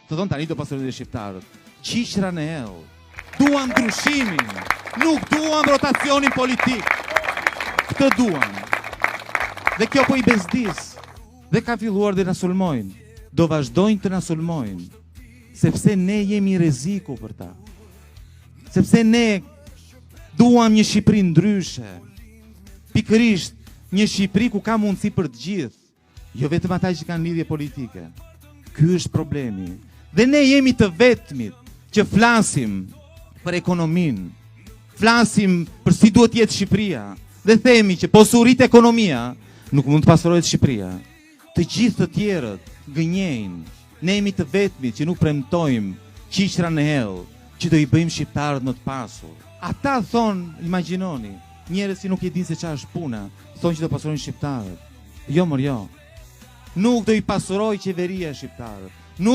të thonë tani do pasurojnë shqiptarët. Qiqra në ellë. Duan ndryshimin, nuk duan rotacionin politik. Këtë duan. Dhe kjo po i bezdis. Dhe ka filluar dhe na sulmojnë. Do vazhdojnë të na sulmojnë. Sepse ne jemi rreziku për ta. Sepse ne duam një Shqipëri ndryshe. Pikërisht një Shqipëri ku ka mundësi për të gjithë. Jo vetëm ata që kanë lidhje politike. Ky është problemi. Dhe ne jemi të vetmit që flasim për ekonominë, flasim për si duhet jetë Shqipëria, dhe themi që po surrit ekonomia, nuk mund të pasurohet Shqipëria. Të gjithë të tjerët gënjejnë. Ne jemi të vetmit që nuk premtojmë qiqra në hell, që do i bëjmë shqiptarët më të pasur. Ata thonë, imagjinoni, njerëz që nuk e dinë se çfarë është puna, thonë që do pasurojnë shqiptarët. Jo, mor, jo. Nuk do i pasuroj qeveria shqiptarët.